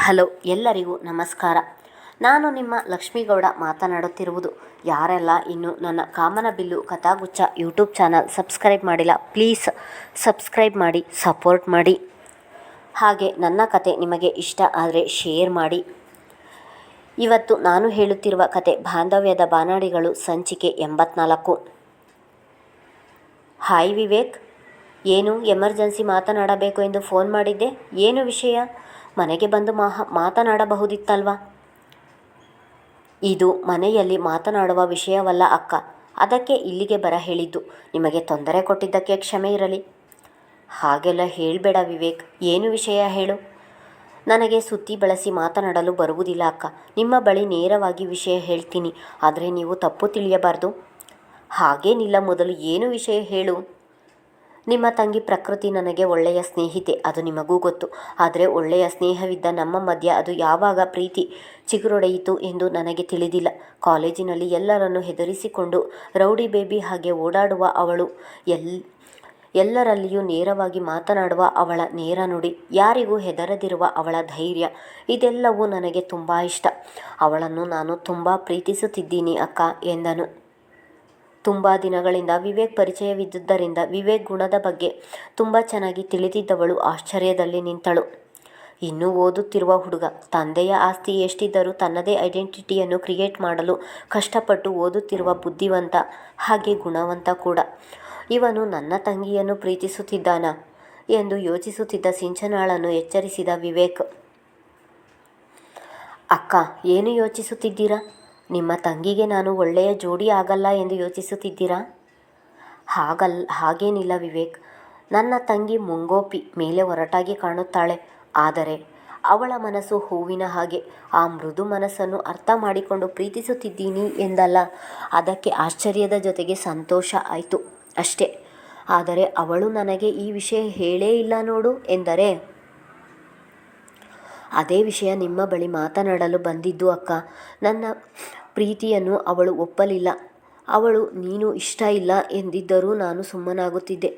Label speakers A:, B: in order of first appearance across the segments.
A: Hello, ಎಲ್ಲರಿಗೂ ನಮಸ್ಕಾರ. ನಾನು ನಿಮ್ಮ ಲಕ್ಷ್ಮೀಗೌಡ ಮಾತನಾಡುತ್ತಿರುವುದು. ಯಾರೆಲ್ಲ ಇನ್ನೂ ನನ್ನ ಕಾಮನಬಿಲ್ಲು ಕಥಾಗುಚ್ಛ ಯೂಟ್ಯೂಬ್ ಚಾನಲ್ ಸಬ್ಸ್ಕ್ರೈಬ್ ಮಾಡಿಲ್ಲ, ಪ್ಲೀಸ್ ಸಬ್ಸ್ಕ್ರೈಬ್ ಮಾಡಿ, ಸಪೋರ್ಟ್ ಮಾಡಿ. ಹಾಗೆ ನನ್ನ ಕತೆ ನಿಮಗೆ ಇಷ್ಟ ಆದರೆ ಶೇರ್ ಮಾಡಿ. ಇವತ್ತು ನಾನು ಹೇಳುತ್ತಿರುವ ಕತೆ ಬಾಂಧವ್ಯದ ಬಾನಾಡಿಗಳು ಸಂಚಿಕೆ 84. ಹಾಯ್ ವಿವೇಕ್, ಏನು ಎಮರ್ಜೆನ್ಸಿ ಮಾತನಾಡಬೇಕು ಎಂದು ಫೋನ್ ಮಾಡಿದ್ದೆ? ಏನು ವಿಷಯ? ಮನೆಗೆ ಬಂದು ಮಾತನಾಡಬಹುದಿತ್ತಲ್ವಾ? ಇದು ಮನೆಯಲ್ಲಿ ಮಾತನಾಡುವ ವಿಷಯವಲ್ಲ ಅಕ್ಕ, ಅದಕ್ಕೆ ಇಲ್ಲಿಗೆ ಬರ ಹೇಳಿದ್ದು. ನಿಮಗೆ ತೊಂದರೆ ಕೊಟ್ಟಿದ್ದಕ್ಕೆ ಕ್ಷಮೆ ಇರಲಿ. ಹಾಗೆಲ್ಲ ಹೇಳಬೇಡ ವಿವೇಕ್, ಏನು ವಿಷಯ ಹೇಳು. ನನಗೆ ಸುತ್ತಿ ಬಳಸಿ ಮಾತನಾಡಲು ಬರುವುದಿಲ್ಲ ಅಕ್ಕ. ನಿಮ್ಮ ಬಳಿ ನೇರವಾಗಿ ವಿಷಯ ಹೇಳ್ತೀನಿ, ಆದರೆ ನೀವು ತಪ್ಪು ತಿಳಿಯಬಾರ್ದು. ಹಾಗೇನಿಲ್ಲ, ಮೊದಲು ಏನು ವಿಷಯ ಹೇಳು. ನಿಮ್ಮ ತಂಗಿ ಪ್ರಕೃತಿ ನನಗೆ ಒಳ್ಳೆಯ ಸ್ನೇಹಿತೆ, ಅದು ನಿಮಗೂ ಗೊತ್ತು. ಆದರೆ ಒಳ್ಳೆಯ ಸ್ನೇಹವಿದ್ದ ನಮ್ಮ ಮಧ್ಯೆ ಅದು ಯಾವಾಗ ಪ್ರೀತಿ ಚಿಗುರೊಡೆಯಿತು ಎಂದು ನನಗೆ ತಿಳಿದಿಲ್ಲ. ಕಾಲೇಜಿನಲ್ಲಿ ಎಲ್ಲರನ್ನು ಹೆದರಿಸಿಕೊಂಡು ರೌಡಿ ಬೇಬಿ ಹಾಗೆ ಓಡಾಡುವ ಅವಳು, ಎಲ್ಲರಲ್ಲಿಯೂ ನೇರವಾಗಿ ಮಾತನಾಡುವ ಅವಳ ನೇರ ನುಡಿ, ಯಾರಿಗೂ ಹೆದರದಿರುವ ಅವಳ ಧೈರ್ಯ, ಇದೆಲ್ಲವೂ ನನಗೆ ತುಂಬ ಇಷ್ಟ. ಅವಳನ್ನು ನಾನು ತುಂಬ ಪ್ರೀತಿಸುತ್ತಿದ್ದೀನಿ ಅಕ್ಕ ಎಂದನು. ತುಂಬ ದಿನಗಳಿಂದ ವಿವೇಕ್ ಪರಿಚಯವಿದ್ದುದರಿಂದ ವಿವೇಕ್ ಗುಣದ ಬಗ್ಗೆ ತುಂಬ ಚೆನ್ನಾಗಿ ತಿಳಿದಿದ್ದವಳು ಆಶ್ಚರ್ಯದಲ್ಲಿ ನಿಂತಳು. ಇನ್ನೂ ಓದುತ್ತಿರುವ ಹುಡುಗ, ತಂದೆಯ ಆಸ್ತಿ ಎಷ್ಟಿದ್ದರೂ ತನ್ನದೇ ಐಡೆಂಟಿಟಿಯನ್ನು ಕ್ರಿಯೇಟ್ ಮಾಡಲು ಕಷ್ಟಪಟ್ಟು ಓದುತ್ತಿರುವ ಬುದ್ಧಿವಂತ, ಹಾಗೆ ಗುಣವಂತ ಕೂಡ. ಇವನು ನನ್ನ ತಂಗಿಯನ್ನು ಪ್ರೀತಿಸುತ್ತಿದ್ದಾನಾ ಎಂದು ಯೋಚಿಸುತ್ತಿದ್ದ ಸಿಂಚನಾಳನ್ನು ಎಚ್ಚರಿಸಿದ ವಿವೇಕ್. ಅಕ್ಕ, ಏನು ಯೋಚಿಸುತ್ತಿದ್ದೀರಾ? ನಿಮ್ಮ ತಂಗಿಗೆ ನಾನು ಒಳ್ಳೆಯ ಜೋಡಿ ಆಗಲ್ಲ ಎಂದು ಯೋಚಿಸುತ್ತಿದ್ದೀರಾ? ಹಾಗೇನಿಲ್ಲ ವಿವೇಕ್. ನನ್ನ ತಂಗಿ ಮುಂಗೋಪಿ, ಮೇಲೆ ಒರಟಾಗಿ ಕಾಣುತ್ತಾಳೆ, ಆದರೆ ಅವಳ ಮನಸ್ಸು ಹೂವಿನ ಹಾಗೆ. ಆ ಮೃದು ಮನಸ್ಸನ್ನು ಅರ್ಥ ಮಾಡಿಕೊಂಡು ಪ್ರೀತಿಸುತ್ತಿದ್ದೀನಿ ಎಂದಲ್ಲ. ಅದಕ್ಕೆ ಆಶ್ಚರ್ಯದ ಜೊತೆಗೆ ಸಂತೋಷ ಆಯಿತು ಅಷ್ಟೇ. ಆದರೆ ಅವಳು ನನಗೆ ಈ ವಿಷಯ ಹೇಳೇ ಇಲ್ಲ ನೋಡು ಎಂದರೆ, ಅದೇ ವಿಷಯ ನಿಮ್ಮ ಬಳಿ ಮಾತನಾಡಲು ಬಂದಿದ್ದು ಅಕ್ಕ. ನನ್ನ ಪ್ರೀತಿಯನ್ನು ಅವಳು ಒಪ್ಪಲಿಲ್ಲ. ಅವಳು ನೀನು ಇಷ್ಟ ಇಲ್ಲ ಎಂದಿದ್ದರೂ ನಾನು ಸುಮ್ಮನಾಗುತ್ತಿದ್ದೆ.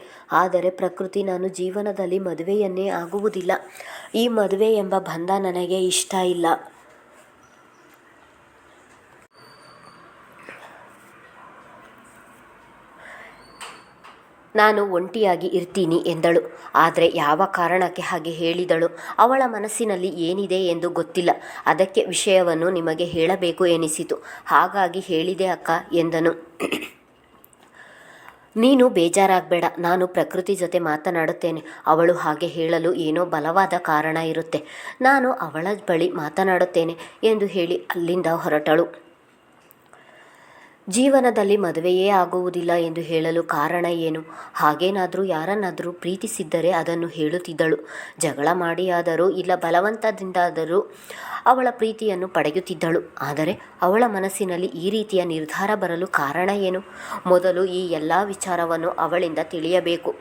A: ಆದರೆ ಪ್ರಕೃತಿ, ನಾನು ಜೀವನದಲ್ಲಿ ಮದುವೆಯನ್ನೇ ಆಗುವುದಿಲ್ಲ. ಈ ಮದುವೆ ಎಂಬ ಬಂಧ ನನಗೆ ಇಷ್ಟ ಇಲ್ಲ. ನಾನು ಒಂಟಿಯಾಗಿ ಇರ್ತೀನಿ ಎಂದಳು. ಆದರೆ ಯಾವ ಕಾರಣಕ್ಕೆ ಹಾಗೆ ಹೇಳಿದಳು? ಅವಳ ಮನಸ್ಸಿನಲ್ಲಿ ಏನಿದೆ ಎಂದು ಗೊತ್ತಿಲ್ಲ. ಅದಕ್ಕೆ ವಿಷಯವನ್ನು ನಿಮಗೆ ಹೇಳಬೇಕು ಎನಿಸಿತು, ಹಾಗಾಗಿ ಹೇಳಿದೆ ಅಕ್ಕ ಎಂದನು. ನೀನು ಬೇಜಾರಾಗಬೇಡ, ನಾನು ಪ್ರಕೃತಿ ಜೊತೆ ಮಾತನಾಡುತ್ತೇನೆ. ಅವಳು ಹಾಗೆ ಹೇಳಲು ಏನೋ ಬಲವಾದ ಕಾರಣ ಇರುತ್ತೆ. ನಾನು ಅವಳ ಬಳಿ ಮಾತನಾಡುತ್ತೇನೆ ಎಂದು ಹೇಳಿ ಅಲ್ಲಿಂದ ಹೊರಟಳು. ಜೀವನದಲ್ಲಿ ಮದುವೆಯೇ ಆಗುವುದಿಲ್ಲ ಎಂದು ಹೇಳಲು ಕಾರಣ ಏನು? ಹಾಗೇನಾದರೂ ಯಾರನ್ನಾದರೂ ಪ್ರೀತಿಸಿದ್ದರೆ ಅದನ್ನು ಹೇಳುತ್ತಿದ್ದಳು. ಜಗಳ ಮಾಡಿಯಾದರೂ ಇಲ್ಲ ಬಲವಂತದಿಂದಾದರೂ ಅವಳ ಪ್ರೀತಿಯನ್ನು ಪಡೆಯುತ್ತಿದ್ದಳು. ಆದರೆ ಅವಳ ಮನಸ್ಸಿನಲ್ಲಿ ಈ ರೀತಿಯ ನಿರ್ಧಾರ ಬರಲು ಕಾರಣ ಏನು? ಮೊದಲು ಈ ಎಲ್ಲ ವಿಚಾರವನ್ನು ಅವಳಿಂದ ತಿಳಿಯಬೇಕು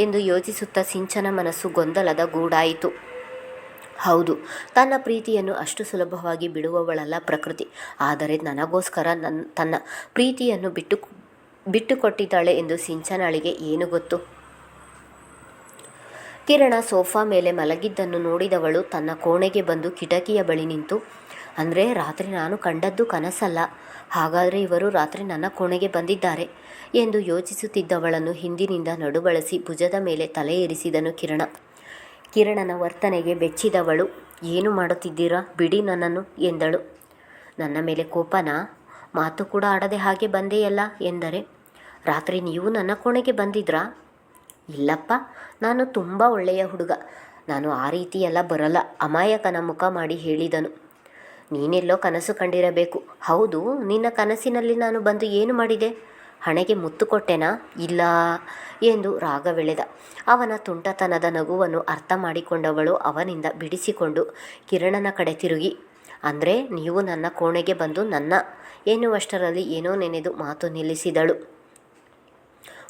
A: ಎಂದು ಯೋಚಿಸುತ್ತಾ ಸಿಂಚನ ಮನಸ್ಸು ಗೊಂದಲದ ಗೂಡಾಯಿತು. ಹೌದು, ತನ್ನ ಪ್ರೀತಿಯನ್ನು ಅಷ್ಟು ಸುಲಭವಾಗಿ ಬಿಡುವವಳಲ್ಲ ಪ್ರಕೃತಿ. ಆದರೆ ನನಗೋಸ್ಕರ ತನ್ನ ಪ್ರೀತಿಯನ್ನು ಬಿಟ್ಟುಕೊಟ್ಟಿದ್ದಾಳೆ ಎಂದು ಸಿಂಚನಾಳಿಗೆ ಏನು ಗೊತ್ತು? ಕಿರಣ ಸೋಫಾ ಮೇಲೆ ಮಲಗಿದ್ದನ್ನು ನೋಡಿದವಳು ತನ್ನ ಕೋಣೆಗೆ ಬಂದು ಕಿಟಕಿಯ ಬಳಿ ನಿಂತು, ಅಂದರೆ ರಾತ್ರಿ ನಾನು ಕಂಡದ್ದು ಕನಸಲ್ಲ, ಹಾಗಾದರೆ ಇವರು ರಾತ್ರಿ ನನ್ನ ಕೋಣೆಗೆ ಬಂದಿದ್ದಾರೆ ಎಂದು ಯೋಚಿಸುತ್ತಿದ್ದವಳನ್ನು ಹಿಂದಿನಿಂದ ನಡುಬಳಸಿ ಭುಜದ ಮೇಲೆ ತಲೆ ಇರಿಸಿದನು ಕಿರಣ. ಕಿರಣನ ವರ್ತನೆಗೆ ಬೆಚ್ಚಿದವಳು, ಏನು ಮಾಡುತ್ತಿದ್ದೀರಾ, ಬಿಡಿ ನನ್ನನ್ನು ಎಂದಳು. ನನ್ನ ಮೇಲೆ ಕೋಪನಾ? ಮಾತು ಕೂಡ ಆಡದೆ ಹಾಗೆ ಬಂದೆಯಲ್ಲ ಎಂದರೆ, ರಾತ್ರಿ ನೀವು ನನ್ನ ಕೋಣೆಗೆ ಬಂದಿದ್ರಾ? ಇಲ್ಲಪ್ಪ, ನಾನು ತುಂಬ ಒಳ್ಳೆಯ ಹುಡುಗ, ನಾನು ಆ ರೀತಿಯೆಲ್ಲ ಬರಲ್ಲ, ಅಮಾಯಕನ ಮುಖ ಮಾಡಿ ಹೇಳಿದನು. ನೀನೆಲ್ಲೋ ಕನಸು ಕಂಡಿರಬೇಕು. ಹೌದು, ನಿನ್ನ ಕನಸಿನಲ್ಲಿ ನಾನು ಬಂದು ಏನು ಮಾಡಿದೆ? ಹಣೆಗೆ ಮುತ್ತು ಕೊಟ್ಟೆನಾ? ಇಲ್ಲ ಎಂದು ರಾಗವೆಳೆದ. ಅವನ ತುಂಟತನದ ನಗುವನ್ನು ಅರ್ಥ ಮಾಡಿಕೊಂಡವಳು ಅವನಿಂದ ಬಿಡಿಸಿಕೊಂಡು ಕಿರಣನ ಕಡೆ ತಿರುಗಿ, ಅಂದರೆ ನೀವು ನನ್ನ ಕೋಣೆಗೆ ಬಂದು ನನ್ನ ಎನ್ನುವಷ್ಟರಲ್ಲಿ ಏನೋ ನೆನೆದು ಮಾತು ನಿಲ್ಲಿಸಿದಳು.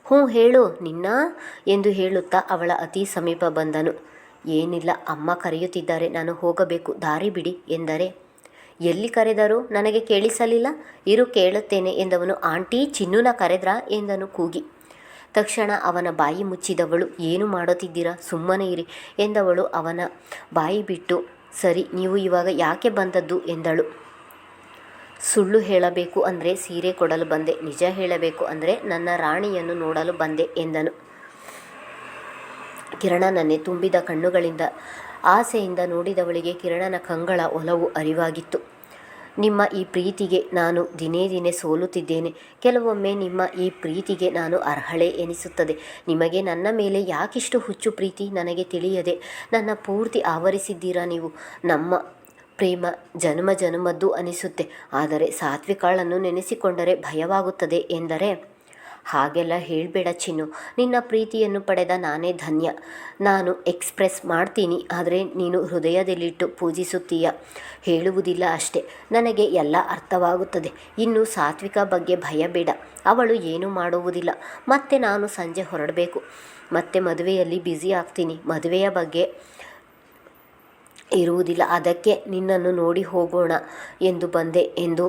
A: ಹ್ಞೂ ಹೇಳು, ನಿನ್ನ ಎಂದು ಹೇಳುತ್ತಾ ಅವಳ ಅತಿ ಸಮೀಪ ಬಂದನು. ಏನಿಲ್ಲ, ಅಮ್ಮ ಕರೆಯುತ್ತಿದ್ದಾರೆ, ನಾನು ಹೋಗಬೇಕು, ದಾರಿ ಬಿಡಿ ಎಂದರೆ, ಎಲ್ಲಿ ಕರೆದರು? ನನಗೆ ಕೇಳಿಸಲಿಲ್ಲ. ಇರು ಕೇಳುತ್ತೇನೆ ಎಂದವನು ಆಂಟಿ ಚಿನ್ನುನ ಕರೆದ್ರಾ ಎಂದನು ಕೂಗಿ. ತಕ್ಷಣ ಅವನ ಬಾಯಿ ಮುಚ್ಚಿದವಳು ಏನು ಮಾಡುತ್ತಿದ್ದೀರಾ, ಸುಮ್ಮನೆ ಇರಿ ಎಂದವಳು ಅವನ ಬಾಯಿ ಬಿಟ್ಟು ಸರಿ, ನೀವು ಇವಾಗ ಯಾಕೆ ಬಂದದ್ದು ಎಂದಳು. ಸುಳ್ಳು ಹೇಳಬೇಕು ಅಂದರೆ ಸೀರೆ ಕೊಡಲು ಬಂದೆ, ನಿಜ ಹೇಳಬೇಕು ಅಂದರೆ ನನ್ನ ರಾಣಿಯನ್ನು ನೋಡಲು ಬಂದೆ ಎಂದನು. ಕಿರಣನನ್ನೇ ತುಂಬಿದ ಕಣ್ಣುಗಳಿಂದ ಆಸೆಯಿಂದ ನೋಡಿದವಳಿಗೆ ಕಿರಣನ ಕಂಗಳ ಒಲವು ಅರಿವಾಗಿತ್ತು. ನಿಮ್ಮ ಈ ಪ್ರೀತಿಗೆ ನಾನು ದಿನೇ ದಿನೇ ಸೋಲುತ್ತಿದ್ದೇನೆ. ಕೆಲವೊಮ್ಮೆ ನಿಮ್ಮ ಈ ಪ್ರೀತಿಗೆ ನಾನು ಅರ್ಹಳೆ ಎನಿಸುತ್ತದೆ. ನಿಮಗೆ ನನ್ನ ಮೇಲೆ ಯಾಕಿಷ್ಟು ಹುಚ್ಚು ಪ್ರೀತಿ ನನಗೆ ತಿಳಿಯದೆ ನನ್ನ ಪೂರ್ತಿ ಆವರಿಸಿದ್ದೀರಾ ನೀವು. ನಮ್ಮ ಪ್ರೇಮ ಜನ್ಮ ಜನ್ಮದ್ದು ಅನಿಸುತ್ತೆ. ಆದರೆ ಸಾತ್ವಿಕಾಳನ್ನು ನೆನೆಸಿಕೊಂಡರೆ ಭಯವಾಗುತ್ತದೆ ಎಂದರೆ ಹಾಗೆಲ್ಲ ಹೇಳಬೇಡ ಚಿನ್ನು. ನಿನ್ನ ಪ್ರೀತಿಯನ್ನು ಪಡೆದ ನಾನೇ ಧನ್ಯ. ನಾನು ಎಕ್ಸ್ಪ್ರೆಸ್ ಮಾಡ್ತೀನಿ, ಆದರೆ ನೀನು ಹೃದಯದಲ್ಲಿಟ್ಟು ಪೂಜಿಸುತ್ತೀಯ. ಹೇಳುವುದಿಲ್ಲ ಅಷ್ಟೆ, ನನಗೆ ಎಲ್ಲ ಅರ್ಥವಾಗುತ್ತದೆ. ಇನ್ನು ಸಾತ್ವಿಕ ಬಗ್ಗೆ ಭಯ ಬೇಡ, ಅವಳು ಏನೂ ಮಾಡುವುದಿಲ್ಲ. ಮತ್ತೆ ನಾನು ಸಂಜೆ ಹೊರಡಬೇಕು, ಮತ್ತೆ ಮದುವೆಯಲ್ಲಿ ಬ್ಯುಸಿ ಆಗ್ತೀನಿ. ಮದುವೆಯ ಬಗ್ಗೆ ಇರುವುದಿಲ್ಲ, ಅದಕ್ಕೆ ನಿನ್ನನ್ನು ನೋಡಿ ಹೋಗೋಣ ಎಂದು ಬಂದೆ ಎಂದು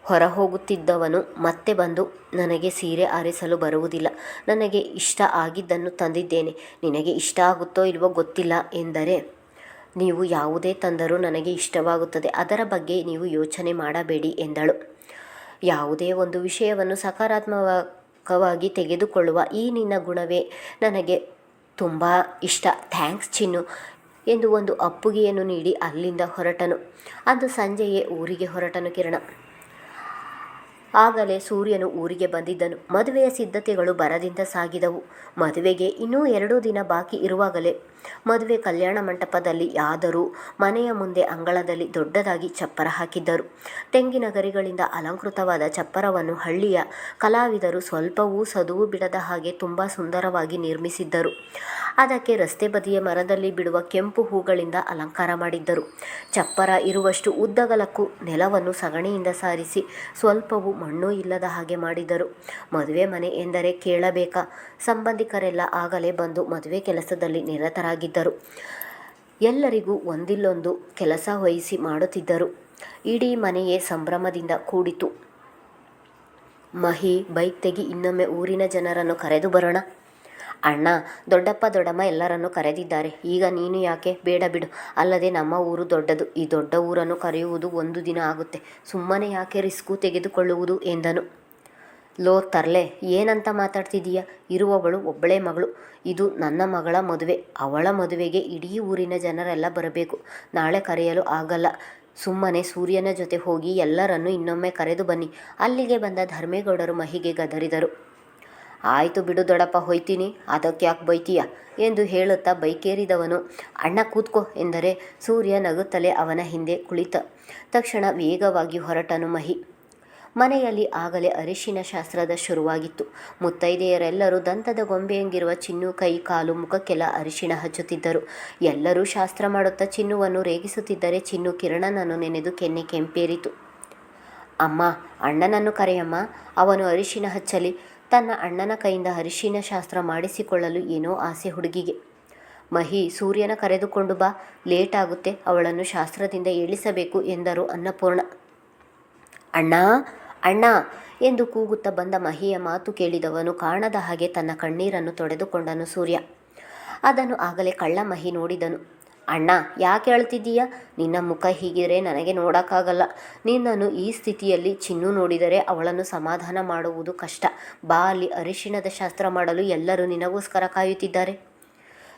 A: ಹೊರ ಹೋಗುತ್ತಿದ್ದವನು ಮತ್ತೆ ಬಂದು, ನನಗೆ ಸೀರೆ ಆರಿಸಲು ಬರುವುದಿಲ್ಲ, ನನಗೆ ಇಷ್ಟ ಆಗಿದ್ದನ್ನು ತಂದಿದ್ದೇನೆ, ನಿನಗೆ ಇಷ್ಟ ಆಗುತ್ತೋ ಇಲ್ವೋ ಗೊತ್ತಿಲ್ಲ ಎಂದರೆ, ನೀವು ಯಾವುದೇ ತಂದರೂ ನನಗೆ ಇಷ್ಟವಾಗುತ್ತದೆ, ಅದರ ಬಗ್ಗೆ ನೀವು ಯೋಚನೆ ಮಾಡಬೇಡಿ ಎಂದಳು. ಯಾವುದೇ ಒಂದು ವಿಷಯವನ್ನು ಸಕಾರಾತ್ಮಕವಾಗಿ ತೆಗೆದುಕೊಳ್ಳುವ ಈ ನಿನ್ನ ಗುಣವೇ ನನಗೆ ತುಂಬ ಇಷ್ಟ. ಥ್ಯಾಂಕ್ಸ್ ಚಿನ್ನು ಎಂದು ಒಂದು ಅಪ್ಪುಗೆಯನ್ನು ನೀಡಿ ಅಲ್ಲಿಂದ ಹೊರಟನು. ಅಂದು ಸಂಜೆಯೇ ಊರಿಗೆ ಹೊರಟನು ಕಿರಣ. ಆಗಲೇ ಸೂರ್ಯನು ಊರಿಗೆ ಬಂದಿದ್ದನು. ಮದುವೆಯ ಸಿದ್ಧತೆಗಳು ಭರದಿಂದ ಸಾಗಿದವು. ಮದುವೆಗೆ ಇನ್ನೂ 2 ದಿನ ಬಾಕಿ ಇರುವಾಗಲೇ ಮದುವೆ ಕಲ್ಯಾಣ ಮಂಟಪದಲ್ಲಿ ಯಾದರೂ ಮನೆಯ ಮುಂದೆ ಅಂಗಳದಲ್ಲಿ ದೊಡ್ಡದಾಗಿ ಚಪ್ಪರ ಹಾಕಿದ್ದರು. ತೆಂಗಿನ ಗರಿಗಳಿಂದ ಅಲಂಕೃತವಾದ ಚಪ್ಪರವನ್ನು ಹಳ್ಳಿಯ ಕಲಾವಿದರು ಸ್ವಲ್ಪವೂ ಸದುವು ಬಿಡದ ಹಾಗೆ ತುಂಬ ಸುಂದರವಾಗಿ ನಿರ್ಮಿಸಿದ್ದರು. ಅದಕ್ಕೆ ರಸ್ತೆ ಬದಿಯ ಮರದಲ್ಲಿ ಬಿಡುವ ಕೆಂಪು ಹೂಗಳಿಂದ ಅಲಂಕಾರ ಮಾಡಿದ್ದರು. ಚಪ್ಪರ ಇರುವಷ್ಟು ಉದ್ದಗಲಕ್ಕೂ ನೆಲವನ್ನು ಸಗಣಿಯಿಂದ ಸಾರಿಸಿ ಸ್ವಲ್ಪವೂ ಮಣ್ಣು ಇಲ್ಲದ ಹಾಗೆ ಮಾಡಿದ್ದರು. ಮದುವೆ ಮನೆ ಎಂದರೆ ಕೇಳಬೇಕಾ? ಸಂಬಂಧಿಕರೆಲ್ಲ ಆಗಲೇ ಬಂದು ಮದುವೆ ಕೆಲಸದಲ್ಲಿ ನಿರತರಾಗಿದ್ದರು. ಎಲ್ಲರಿಗೂ ಒಂದಿಲ್ಲೊಂದು ಕೆಲಸ ವಹಿಸಿ ಮಾಡುತ್ತಿದ್ದರು. ಇಡೀ ಮನೆಯೇ ಸಂಭ್ರಮದಿಂದ ಕೂಡಿತು. ಮಹಿ, ಬೈಕ್ ತೆಗಿ, ಇನ್ನೊಮ್ಮೆ ಊರಿನ ಜನರನ್ನು ಕರೆದು ಬರೋಣ. ಅಣ್ಣ, ದೊಡ್ಡಪ್ಪ ದೊಡ್ಡಮ್ಮ ಎಲ್ಲರನ್ನು ಕರೆದಿದ್ದಾರೆ, ಈಗ ನೀನು ಯಾಕೆ? ಬೇಡ ಬಿಡು, ಅಲ್ಲದೆ ನಮ್ಮ ಊರು ದೊಡ್ಡದು, ಈ ದೊಡ್ಡ ಊರನ್ನು ಕರೆಯುವುದು 1 ದಿನ ಆಗುತ್ತೆ, ಸುಮ್ಮನೆ ಯಾಕೆ ರಿಸ್ಕು ತೆಗೆದುಕೊಳ್ಳುವುದು ಎಂದನು. ಲೋ ತರ್ಲೆ, ಏನಂತ ಮಾತಾಡ್ತಿದ್ದೀಯ? ಇರುವವಳು ಒಬ್ಬಳೇ ಮಗಳು, ಇದು ನನ್ನ ಮಗಳ ಮದುವೆ, ಅವಳ ಮದುವೆಗೆ ಇಡೀ ಊರಿನ ಜನರೆಲ್ಲ ಬರಬೇಕು, ನಾಳೆ ಕರೆಯಲು ಆಗಲ್ಲ. ಸುಮ್ಮನೆ ಸೂರ್ಯನ ಜೊತೆ ಹೋಗಿ ಎಲ್ಲರನ್ನೂ ಇನ್ನೊಮ್ಮೆ ಕರೆದು ಬನ್ನಿ. ಅಲ್ಲಿಗೆ ಬಂದ ಧರ್ಮೇಗೌಡರು ಮಹಿಗೆ ಗದರಿದರು. ಆಯಿತು ಬಿಡು ದೊಡ್ಡಪ್ಪ, ಹೋಯ್ತೀನಿ, ಅದಕ್ಕೆ ಯಾಕೆ ಬೈತೀಯ ಎಂದು ಹೇಳುತ್ತಾ ಬೈಕೇರಿದವನು ಅಣ್ಣ ಕೂತ್ಕೋ ಎಂದರೆ ಸೂರ್ಯ ನಗುತ್ತಲೇ ಅವನ ಹಿಂದೆ ಕುಳಿತ ತಕ್ಷಣ ವೇಗವಾಗಿ ಹೊರಟನು ಮಹಿ. ಮನೆಯಲ್ಲಿ ಆಗಲೇ ಅರಿಶಿನ ಶಾಸ್ತ್ರದ ಶುರುವಾಗಿತ್ತು. ಮುತ್ತೈದೆಯರೆಲ್ಲರೂ ದಂತದ ಗೊಂಬೆಯಂಗಿರುವ ಚಿನ್ನು ಕೈ ಕಾಲು ಮುಖಕ್ಕೆಲ್ಲ ಅರಿಶಿಣ ಹಚ್ಚುತ್ತಿದ್ದರು. ಎಲ್ಲರೂ ಶಾಸ್ತ್ರ ಮಾಡುತ್ತಾ ಚಿನ್ನುವನ್ನು ರೇಗಿಸುತ್ತಿದ್ದರೆ ಚಿನ್ನು ಕಿರಣನನ್ನು ನೆನೆದು ಕೆನ್ನೆ ಕೆಂಪೇರಿತು. ಅಮ್ಮ, ಅಣ್ಣನನ್ನು ಕರೆಯಮ್ಮ, ಅವನು ಅರಿಶಿಣ ಹಚ್ಚಲಿ. ತನ್ನ ಅಣ್ಣನ ಕೈಯಿಂದ ಅರಿಶಿನ ಶಾಸ್ತ್ರ ಮಾಡಿಸಿಕೊಳ್ಳಲು ಏನೋ ಆಸೆ ಹುಡುಗಿಗೆ. ಮಹಿ, ಸೂರ್ಯನ ಕರೆದುಕೊಂಡು ಬಾ, ಲೇಟ್ ಆಗುತ್ತೆ, ಅವಳನ್ನು ಶಾಸ್ತ್ರದಿಂದ ಇಳಿಸಬೇಕು ಎಂದರು ಅನ್ನಪೂರ್ಣ. ಅಣ್ಣ ಅಣ್ಣ ಎಂದು ಕೂಗುತ್ತಾ ಬಂದ ಮಹಿಯ ಮಾತು ಕೇಳಿದವನು ಕಾಣದ ಹಾಗೆ ತನ್ನ ಕಣ್ಣೀರನ್ನು ತೊಡೆದುಕೊಂಡನು ಸೂರ್ಯ. ಅದನ್ನು ಆಗಲೇ ಕಳ್ಳ ಮಹಿ ನೋಡಿದನು. ಅಣ್ಣ, ಯಾಕೆ ಅಳ್ತಿದ್ದೀಯ? ನಿನ್ನ ಮುಖ ಹೀಗಿದ್ರೆ ನನಗೆ ನೋಡೋಕ್ಕಾಗಲ್ಲ. ನಿನ್ನನ್ನು ಈ ಸ್ಥಿತಿಯಲ್ಲಿ ಚಿನ್ನು ನೋಡಿದರೆ ಅವಳನ್ನು ಸಮಾಧಾನ ಮಾಡುವುದು ಕಷ್ಟ. ಬಾ, ಅಲ್ಲಿ ಅರಿಶಿಣದ ಶಾಸ್ತ್ರ ಮಾಡಲು ಎಲ್ಲರೂ ನಿನಗೋಸ್ಕರ ಕಾಯುತ್ತಿದ್ದಾರೆ.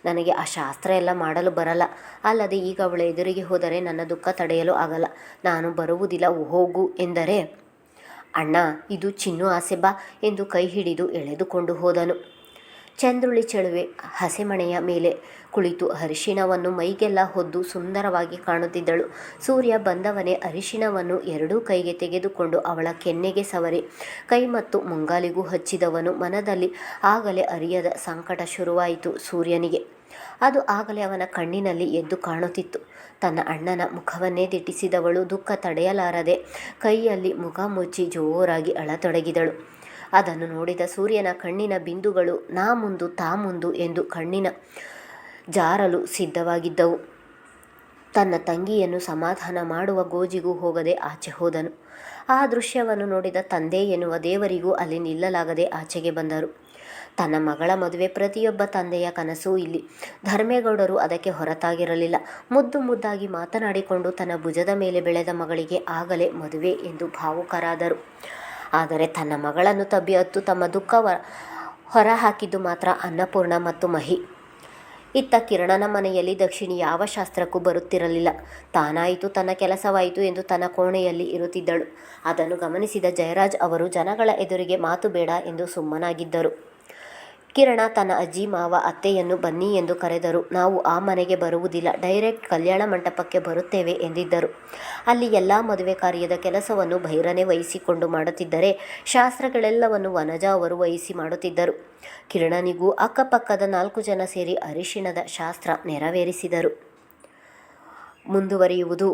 A: ನನಗೆ ಆ ಶಾಸ್ತ್ರ ಎಲ್ಲ ಮಾಡಲು ಬರಲ್ಲ, ಅಲ್ಲದೆ ಈಗ ಅವಳ ಎದುರಿಗೆ ಹೋದರೆ ನನ್ನ ದುಃಖ ತಡೆಯಲು ಆಗಲ್ಲ, ನಾನು ಬರುವುದಿಲ್ಲ, ಹೋಗು ಎಂದರೆ, ಅಣ್ಣ, ಇದು ಚಿನ್ನು ಆಸೆ, ಬಾ ಎಂದು ಕೈ ಹಿಡಿದು ಎಳೆದುಕೊಂಡು ಹೋದನು. ಚಂದ್ರುಳಿ ಚೆಲುವೆ ಹಸೆಮಣೆಯ ಮೇಲೆ ಕುಳಿತು ಅರಿಶಿಣವನ್ನು ಮೈಗೆಲ್ಲ ಹೊದ್ದು ಸುಂದರವಾಗಿ ಕಾಣುತ್ತಿದ್ದಳು. ಸೂರ್ಯ ಬಂದವನೇ ಅರಿಶಿಣವನ್ನು 2 ಕೈಗೆ ತೆಗೆದುಕೊಂಡು ಅವಳ ಕೆನ್ನೆಗೆ ಸವರಿ ಕೈ ಮತ್ತು ಮುಂಗಾಲಿಗೂ ಹಚ್ಚಿದವನು ಮನದಲ್ಲಿ ಆಗಲೇ ಅರಿಯದ ಸಂಕಟ ಶುರುವಾಯಿತು ಸೂರ್ಯನಿಗೆ. ಅದು ಆಗಲೇ ಅವನ ಕಣ್ಣಿನಲ್ಲಿ ಎದ್ದು ಕಾಣುತ್ತಿತ್ತು. ತನ್ನ ಅಣ್ಣನ ಮುಖವನ್ನೇ ದಿಟ್ಟಿಸಿದವಳು ದುಃಖ ತಡೆಯಲಾರದೆ ಕೈಯಲ್ಲಿ ಮುಖ ಮುಚ್ಚಿ ಜೋರಾಗಿ ಅಳತೊಡಗಿದಳು. ಅದನ್ನು ನೋಡಿದ ಸೂರ್ಯನ ಕಣ್ಣಿನ ಬಿಂದುಗಳು ನಾ ಮುಂದು ತಾ ಮುಂದು ಎಂದು ಕಣ್ಣಿನ ಜಾರಲು ಸಿದ್ಧವಾಗಿದ್ದವು. ತನ್ನ ತಂಗಿಯನ್ನು ಸಮಾಧಾನ ಮಾಡುವ ಗೋಜಿಗೂ ಹೋಗದೆ ಆಚೆ ಹೋದನು. ಆ ದೃಶ್ಯವನ್ನು ನೋಡಿದ ತಂದೆ ಎನ್ನುವ ದೇವರಿಗೂ ಅಲ್ಲಿ ನಿಲ್ಲಲಾಗದೆ ಆಚೆಗೆ ಬಂದರು. ತನ್ನ ಮಗಳ ಮದುವೆ ಪ್ರತಿಯೊಬ್ಬ ತಂದೆಯ ಕನಸು ಇಲ್ಲಿ. ಧರ್ಮೇಗೌಡರು ಅದಕ್ಕೆ ಹೊರತಾಗಿರಲಿಲ್ಲ. ಮುದ್ದು ಮುದ್ದಾಗಿ ಮಾತನಾಡಿಕೊಂಡು ತನ್ನ ಭುಜದ ಮೇಲೆ ಬೆಳೆದ ಮಗಳಿಗೆ ಆಗಲೇ ಮದುವೆ ಎಂದು ಭಾವುಕರಾದರು. ಆದರೆ ತನ್ನ ಮಗಳನ್ನು ತಬ್ಬಿಹತ್ತು ತಮ್ಮ ದುಃಖ ಹೊರಹಾಕಿದ್ದು ಮಾತ್ರ ಅನ್ನಪೂರ್ಣ ಮತ್ತು ಮಹಿ. ಇತ್ತ ಕಿರಣನ ಮನೆಯಲ್ಲಿ ದಕ್ಷಿಣಿ ಯಾವ ಶಾಸ್ತ್ರಕ್ಕೂ ಬರುತ್ತಿರಲಿಲ್ಲ. ತಾನಾಯಿತು ತನ್ನ ಕೆಲಸವಾಯಿತು ಎಂದು ತನ್ನ ಕೋಣೆಯಲ್ಲಿ ಇರುತ್ತಿದ್ದಳು. ಅದನ್ನು ಗಮನಿಸಿದ ಜಯರಾಜ್ ಅವರು ಜನಗಳ ಎದುರಿಗೆ ಮಾತು ಬೇಡ ಎಂದು ಸುಮ್ಮನಾಗಿದ್ದರು. ಕಿರಣ ತನ್ನ ಅಜ್ಜಿ ಮಾವ ಅತ್ತೆಯನ್ನು ಬನ್ನಿ ಎಂದು ಕರೆದರು. ನಾವು ಆ ಮನೆಗೆ ಬರುವುದಿಲ್ಲ, ಡೈರೆಕ್ಟ್ ಕಲ್ಯಾಣ ಮಂಟಪಕ್ಕೆ ಬರುತ್ತೇವೆ ಎಂದಿದ್ದರು. ಅಲ್ಲಿ ಎಲ್ಲ ಮದುವೆ ಕಾರ್ಯದ ಕೆಲಸವನ್ನು ಭೈರನೆ ವಹಿಸಿಕೊಂಡು ಮಾಡುತ್ತಿದ್ದರೆ ಶಾಸ್ತ್ರಗಳೆಲ್ಲವನ್ನು ವನಜಾ ಅವರು ವಹಿಸಿ ಮಾಡುತ್ತಿದ್ದರು. ಕಿರಣನಿಗೂ ಅಕ್ಕಪಕ್ಕದ 4 ಜನ ಸೇರಿ ಅರಿಶಿಣದ ಶಾಸ್ತ್ರ ನೆರವೇರಿಸಿದರು. ಮುಂದುವರಿಯುವುದು.